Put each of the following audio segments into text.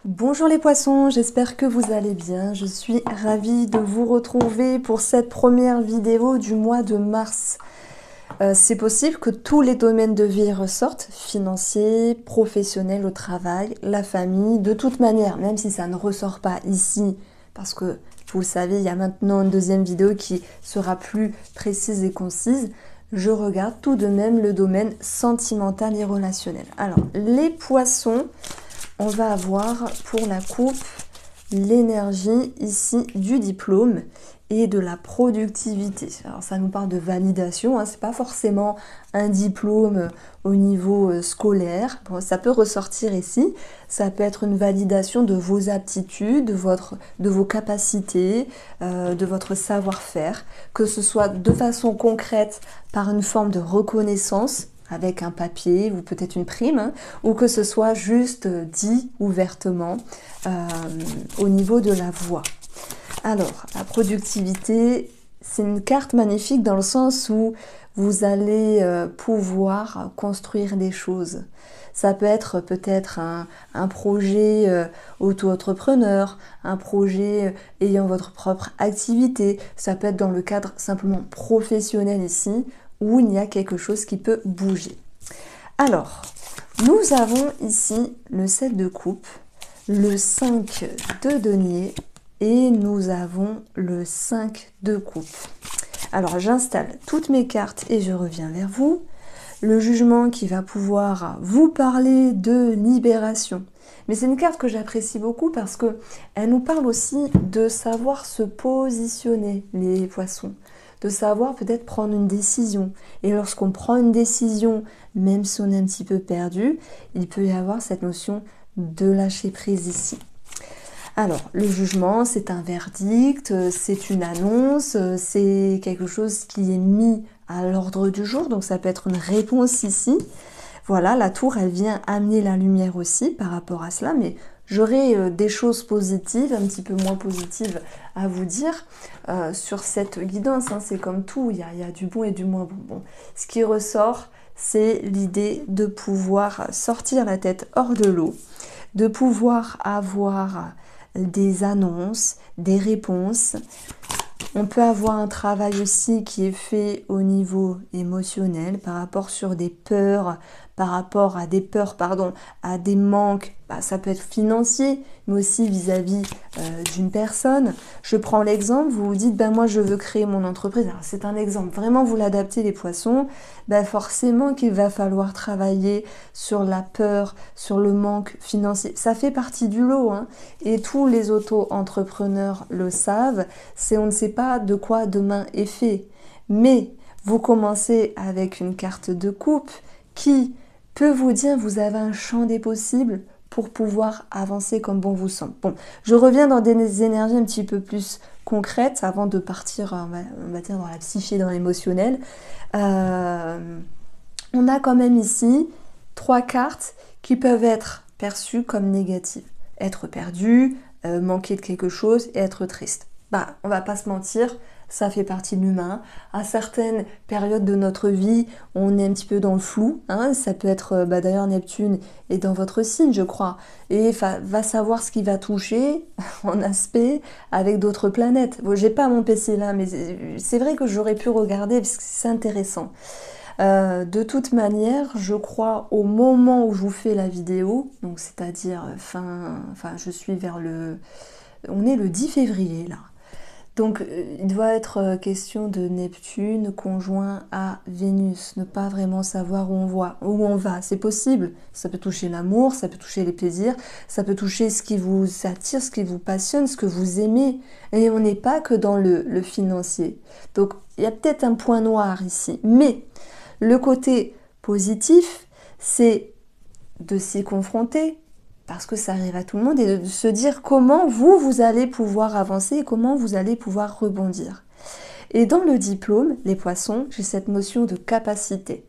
Bonjour les poissons, j'espère que vous allez bien. Je suis ravie de vous retrouver pour cette première vidéo du mois de mars. C'est possible que tous les domaines de vie ressortent, financiers, professionnels au travail, la famille, de toute manière, même si ça ne ressort pas ici, parce que vous le savez, il y a maintenant une deuxième vidéo qui sera plus précise et concise. Je regarde tout de même le domaine sentimental et relationnel. Alors, les poissons, on va avoir pour la coupe l'énergie ici du diplôme et de la productivité. Alors ça nous parle de validation, hein, c'est pas forcément un diplôme au niveau scolaire. Bon, ça peut ressortir ici, ça peut être une validation de vos aptitudes, de vos capacités, de votre savoir-faire, que ce soit de façon concrète par une forme de reconnaissance, avec un papier ou peut-être une prime, hein, ou que ce soit juste dit ouvertement au niveau de la voix. Alors, la productivité, c'est une carte magnifique dans le sens où vous allez pouvoir construire des choses. Ça peut être peut-être un projet auto-entrepreneur, un projet ayant votre propre activité. Ça peut être dans le cadre simplement professionnel ici, où il y a quelque chose qui peut bouger. Alors, nous avons ici le 7 de coupe, le 5 de denier et nous avons le 5 de coupe. Alors, j'installe toutes mes cartes et je reviens vers vous. Le jugement qui va pouvoir vous parler de libération. Mais c'est une carte que j'apprécie beaucoup parce qu'elle nous parle aussi de savoir se positionner, les poissons. De savoir peut-être prendre une décision. Et lorsqu'on prend une décision, même si on est un petit peu perdu, il peut y avoir cette notion de lâcher prise ici. Alors, le jugement, c'est un verdict, c'est une annonce, c'est quelque chose qui est mis à l'ordre du jour, donc ça peut être une réponse ici. Voilà, la tour, elle vient amener la lumière aussi par rapport à cela, mais j'aurai des choses positives, un petit peu moins positives à vous dire sur cette guidance. Hein. C'est comme tout, il y a du bon et du moins bon. Bon. Ce qui ressort, c'est l'idée de pouvoir sortir la tête hors de l'eau, de pouvoir avoir des annonces, des réponses. On peut avoir un travail aussi qui est fait au niveau émotionnel par rapport sur des peurs, par rapport à des peurs, pardon, à des manques. Bah, ça peut être financier, mais aussi vis-à-vis d'une personne. Je prends l'exemple, vous vous dites, ben moi je veux créer mon entreprise. Alors c'est un exemple, vraiment vous l'adaptez les poissons. Ben forcément qu'il va falloir travailler sur la peur, sur le manque financier. Ça fait partie du lot, hein. Et tous les auto-entrepreneurs le savent. C'est on ne sait pas de quoi demain est fait. Mais vous commencez avec une carte de coupe qui peut vous dire vous avez un champ des possibles pour pouvoir avancer comme bon vous semble. Bon, je reviens dans des énergies un petit peu plus concrètes avant de partir, on va dire, dans la psyché, dans l'émotionnel. On a quand même ici 3 cartes qui peuvent être perçues comme négatives. Être perdu, manquer de quelque chose et être triste. Bah, on va pas se mentir, ça fait partie de l'humain. À certaines périodes de notre vie, on est un petit peu dans le flou. Hein. Ça peut être, d'ailleurs, Neptune est dans votre signe, je crois. Et va savoir ce qui va toucher en aspect avec d'autres planètes. Bon, j'ai pas mon PC là, mais c'est vrai que j'aurais pu regarder parce que c'est intéressant. De toute manière, je crois au moment où je vous fais la vidéo, donc c'est-à-dire je suis vers on est le 10 février là. Donc, il doit être question de Neptune conjoint à Vénus. Ne pas vraiment savoir où on va. C'est possible. Ça peut toucher l'amour, ça peut toucher les plaisirs, ça peut toucher ce qui vous attire, ce qui vous passionne, ce que vous aimez. Et on n'est pas que dans le financier. Donc, il y a peut-être un point noir ici. Mais le côté positif, c'est de s'y confronter, parce que ça arrive à tout le monde, et de se dire comment vous allez pouvoir avancer et comment vous allez pouvoir rebondir. Et dans le diplôme, les poissons, j'ai cette notion de capacité,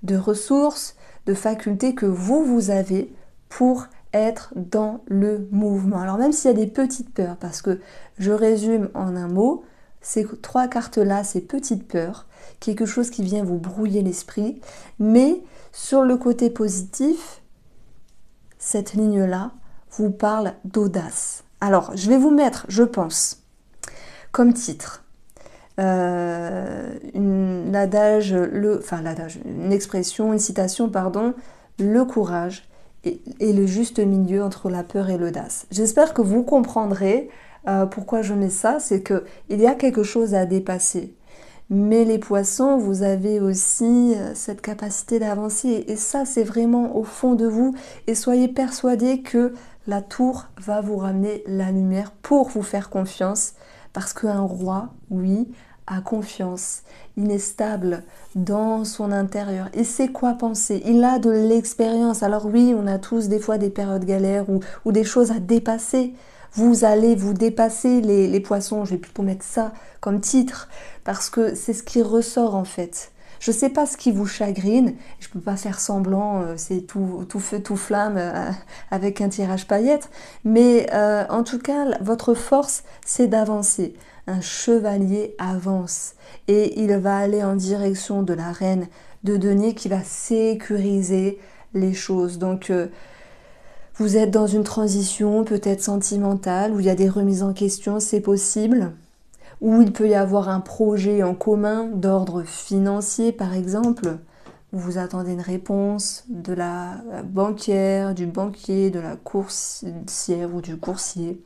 de ressources, de facultés que vous avez pour être dans le mouvement. Alors même s'il y a des petites peurs, parce que je résume en un mot, ces 3 cartes-là, ces petites peurs, quelque chose qui vient vous brouiller l'esprit, mais sur le côté positif, cette ligne-là vous parle d'audace. Alors, je vais vous mettre, je pense, comme titre, une expression, une citation, pardon, le courage et le juste milieu entre la peur et l'audace. J'espère que vous comprendrez pourquoi je mets ça, c'est qu'il y a quelque chose à dépasser. Mais les poissons, vous avez aussi cette capacité d'avancer. Et ça, c'est vraiment au fond de vous. Et soyez persuadés que la tour va vous ramener la lumière pour vous faire confiance. Parce qu'un roi, oui, a confiance. Il est stable dans son intérieur. Il sait quoi penser. Il a de l'expérience. Alors oui, on a tous des fois des périodes galères ou des choses à dépasser. Vous allez vous dépasser les poissons. Je vais plutôt mettre ça comme titre parce que c'est ce qui ressort en fait. Je ne sais pas ce qui vous chagrine. Je ne peux pas faire semblant, c'est tout feu, tout flamme avec un tirage paillettes. Mais en tout cas, votre force, c'est d'avancer. Un chevalier avance et il va aller en direction de la reine de denier qui va sécuriser les choses. Donc, vous êtes dans une transition peut-être sentimentale où il y a des remises en question, c'est possible. Où il peut y avoir un projet en commun d'ordre financier, par exemple. Vous attendez une réponse de la banquière, du banquier, de la coursière ou du coursier.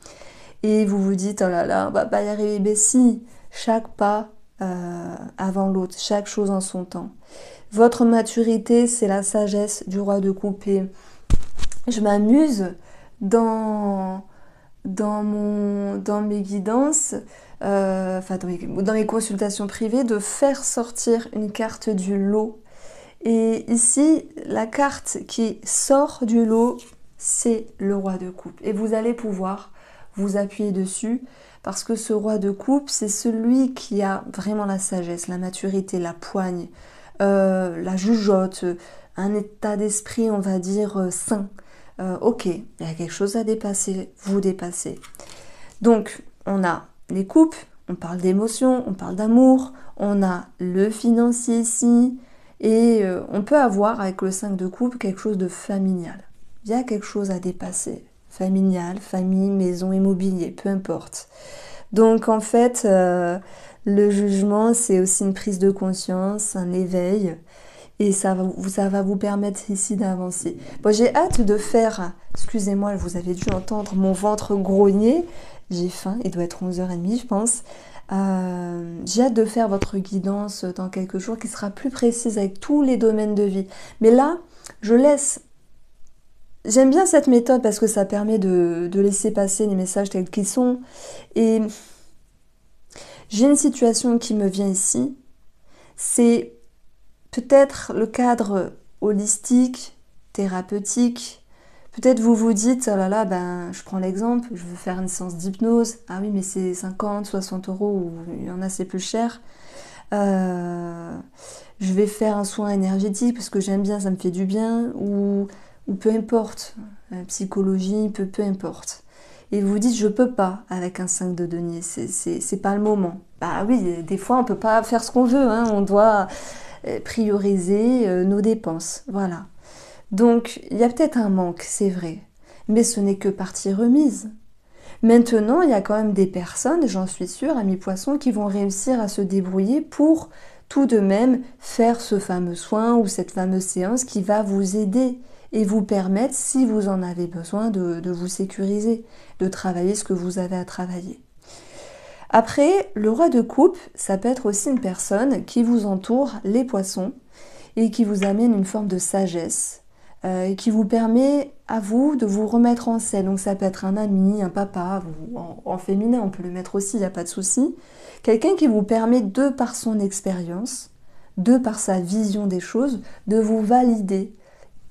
Et vous vous dites, oh là là, on va pas y arriver. Mais si, chaque pas avant l'autre, chaque chose en son temps. Votre maturité, c'est la sagesse du roi de coupe. Et je m'amuse dans mes guidances, dans mes consultations privées, de faire sortir une carte du lot. Et ici, la carte qui sort du lot, c'est le roi de coupe. Et vous allez pouvoir vous appuyer dessus, parce que ce roi de coupe, c'est celui qui a vraiment la sagesse, la maturité, la poigne, la jugeote, un état d'esprit, on va dire, sain. Ok, il y a quelque chose à dépasser, vous dépassez. Donc, on a les coupes, on parle d'émotions, on parle d'amour, on a le financier ici, et on peut avoir avec le 5 de coupe quelque chose de familial. Il y a quelque chose à dépasser. Familial, famille, maison, immobilier, peu importe. Donc en fait, le jugement, c'est aussi une prise de conscience, un éveil. Et ça va vous permettre ici d'avancer. Bon, j'ai hâte de faire, excusez-moi, vous avez dû entendre mon ventre grogner. J'ai faim, il doit être 11h30 je pense. J'ai hâte de faire votre guidance dans quelques jours qui sera plus précise avec tous les domaines de vie. Mais là, je laisse... J'aime bien cette méthode parce que ça permet de laisser passer les messages tels qu'ils sont. Et j'ai une situation qui me vient ici. C'est peut-être le cadre holistique, thérapeutique. Peut-être vous vous dites, oh là là, ben, je prends l'exemple, je veux faire une séance d'hypnose. Ah oui, mais c'est 50, 60 euros, ou il y en a, c'est plus cher. Je vais faire un soin énergétique parce que j'aime bien, ça me fait du bien. Ou peu importe, psychologie, peu importe. Et vous vous dites, je peux pas avec un 5 de denier, c'est pas le moment. Bah oui, des fois, on peut pas faire ce qu'on veut, hein, on doit prioriser nos dépenses, voilà. Donc, il y a peut-être un manque, c'est vrai, mais ce n'est que partie remise. Maintenant, il y a quand même des personnes, j'en suis sûre, amis poissons, qui vont réussir à se débrouiller pour tout de même faire ce fameux soin ou cette fameuse séance qui va vous aider et vous permettre, si vous en avez besoin, de vous sécuriser, de travailler ce que vous avez à travailler. Après, le roi de coupe, ça peut être aussi une personne qui vous entoure, les poissons, et qui vous amène une forme de sagesse, et qui vous permet à vous de vous remettre en scène. Donc ça peut être un ami, un papa, en féminin, on peut le mettre aussi, il n'y a pas de souci. Quelqu'un qui vous permet, de par son expérience, de par sa vision des choses, de vous valider.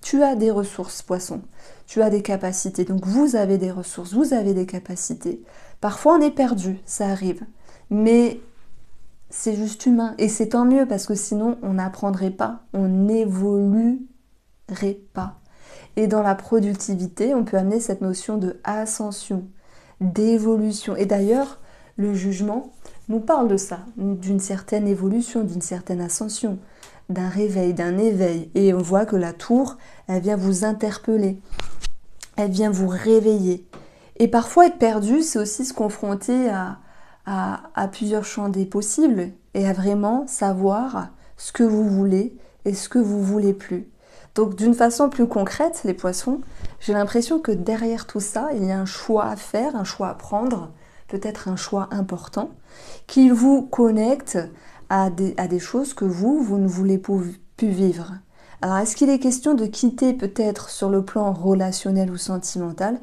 Tu as des ressources, poisson. Tu as des capacités. Donc vous avez des ressources, vous avez des capacités. Parfois on est perdu, ça arrive. Mais c'est juste humain. Et c'est tant mieux parce que sinon on n'apprendrait pas, on n'évoluerait pas. Et dans la productivité, on peut amener cette notion de ascension, d'évolution. Et d'ailleurs, le jugement nous parle de ça, d'une certaine évolution, d'une certaine ascension, d'un réveil, d'un éveil. Et on voit que la tour, elle vient vous interpeller. Elle vient vous réveiller. Et parfois, être perdu, c'est aussi se confronter à plusieurs champs des possibles et à vraiment savoir ce que vous voulez et ce que vous voulez plus. Donc, d'une façon plus concrète, les poissons, j'ai l'impression que derrière tout ça, il y a un choix à faire, un choix à prendre, peut-être un choix important, qui vous connecte à des choses que vous ne voulez plus vivre. Alors, est-ce qu'il est question de quitter peut-être sur le plan relationnel ou sentimental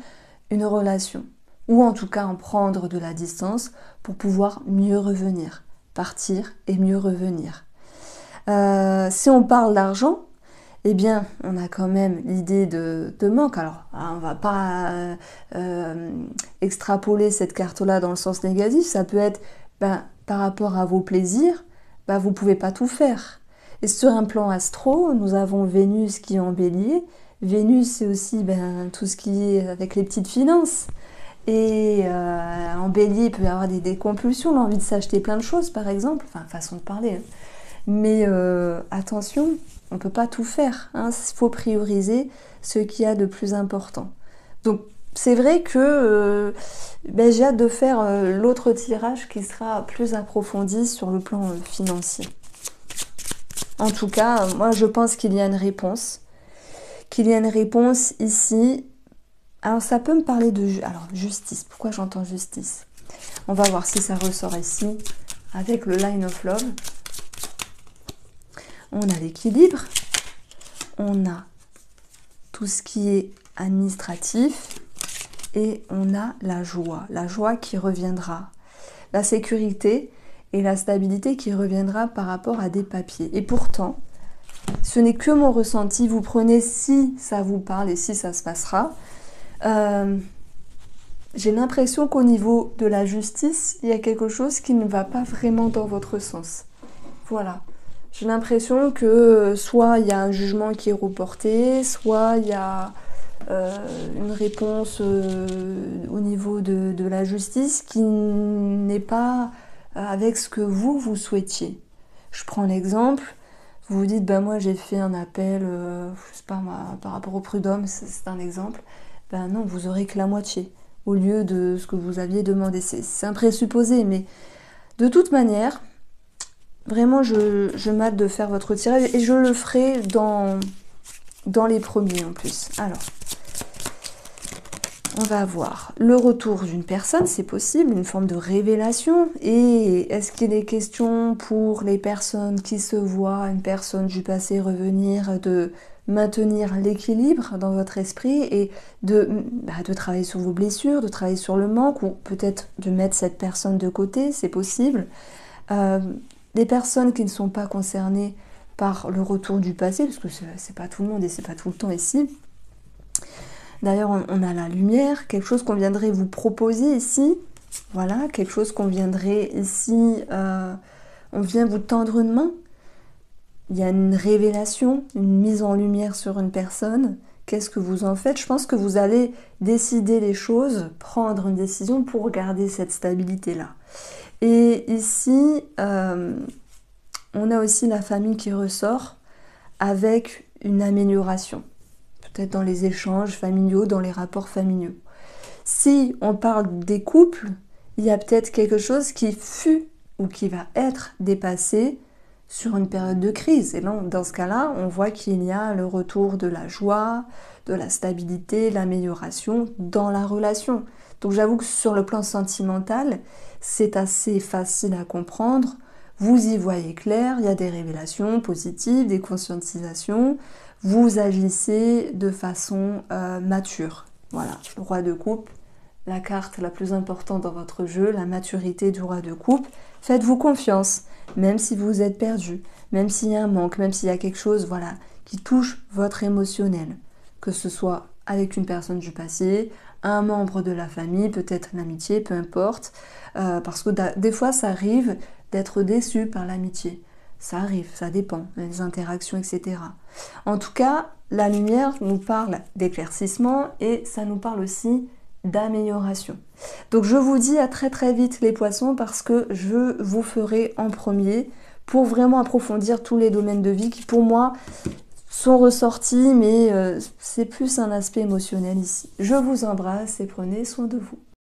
une relation, ou en tout cas en prendre de la distance pour pouvoir mieux revenir, partir et mieux revenir. Si on parle d'argent, eh bien, on a quand même l'idée de manque. Alors, on ne va pas extrapoler cette carte-là dans le sens négatif. Ça peut être, par rapport à vos plaisirs, vous ne pouvez pas tout faire. Et sur un plan astro, nous avons Vénus qui est en bélier. Vénus, c'est aussi tout ce qui est avec les petites finances. Et en bélier, il peut y avoir des compulsions, l'envie de s'acheter plein de choses, par exemple. Enfin, façon de parler. Hein. Mais attention, on ne peut pas tout faire. Il faut prioriser ce qu'il y a de plus important. Donc, c'est vrai que j'ai hâte de faire l'autre tirage qui sera plus approfondi sur le plan financier. En tout cas, moi, je pense qu'il y a une réponse. Qu'il y a une réponse ici. Alors, ça peut me parler de justice. Pourquoi j'entends justice? On va voir si ça ressort ici avec le Line of Love. On a l'équilibre. On a tout ce qui est administratif. Et on a la joie qui reviendra. La sécurité et la stabilité qui reviendra par rapport à des papiers. Et pourtant, ce n'est que mon ressenti. Vous prenez si ça vous parle et si ça se passera. J'ai l'impression qu'au niveau de la justice, il y a quelque chose qui ne va pas vraiment dans votre sens. Voilà. J'ai l'impression que soit il y a un jugement qui est reporté, soit il y a une réponse au niveau de la justice qui n'est pas avec ce que vous souhaitiez. Je prends l'exemple, vous vous dites, moi j'ai fait un appel, je sais pas moi, par rapport au prud'homme, c'est un exemple, non, vous aurez que la moitié, au lieu de ce que vous aviez demandé. C'est un présupposé, mais de toute manière, vraiment je m'hâte de faire votre tirage, et je le ferai dans les premiers en plus. Alors, on va voir le retour d'une personne, c'est possible, une forme de révélation. Et est-ce qu'il est question pour les personnes qui se voient, une personne du passé revenir, de maintenir l'équilibre dans votre esprit et de travailler sur vos blessures, de travailler sur le manque, ou peut-être de mettre cette personne de côté, c'est possible. Les personnes qui ne sont pas concernées par le retour du passé, parce que c'est pas tout le monde et c'est pas tout le temps ici. D'ailleurs, on a la lumière, quelque chose qu'on viendrait vous proposer ici. Voilà, quelque chose qu'on viendrait ici, on vient vous tendre une main. Il y a une révélation, une mise en lumière sur une personne. Qu'est-ce que vous en faites? Je pense que vous allez décider les choses, prendre une décision pour garder cette stabilité-là. Et ici, on a aussi la famille qui ressort avec une amélioration. Peut-être dans les échanges familiaux, dans les rapports familiaux. Si on parle des couples, il y a peut-être quelque chose qui fut ou qui va être dépassé sur une période de crise. Et là, dans ce cas-là, on voit qu'il y a le retour de la joie, de la stabilité, l'amélioration dans la relation. Donc j'avoue que sur le plan sentimental, c'est assez facile à comprendre. Vous y voyez clair, il y a des révélations positives, des conscientisations. Vous agissez de façon mature. Voilà, le roi de coupe, la carte la plus importante dans votre jeu, la maturité du roi de coupe. Faites-vous confiance, même si vous êtes perdu, même s'il y a un manque, même s'il y a quelque chose qui touche votre émotionnel. Que ce soit avec une personne du passé, un membre de la famille, peut-être l'amitié, peu importe. Parce que des fois, ça arrive d'être déçu par l'amitié. Ça arrive, ça dépend, les interactions, etc. En tout cas, la lumière nous parle d'éclaircissement et ça nous parle aussi d'amélioration. Donc je vous dis à très très vite les poissons, parce que je vous ferai en premier pour vraiment approfondir tous les domaines de vie qui pour moi sont ressortis, mais c'est plus un aspect émotionnel ici. Je vous embrasse et prenez soin de vous.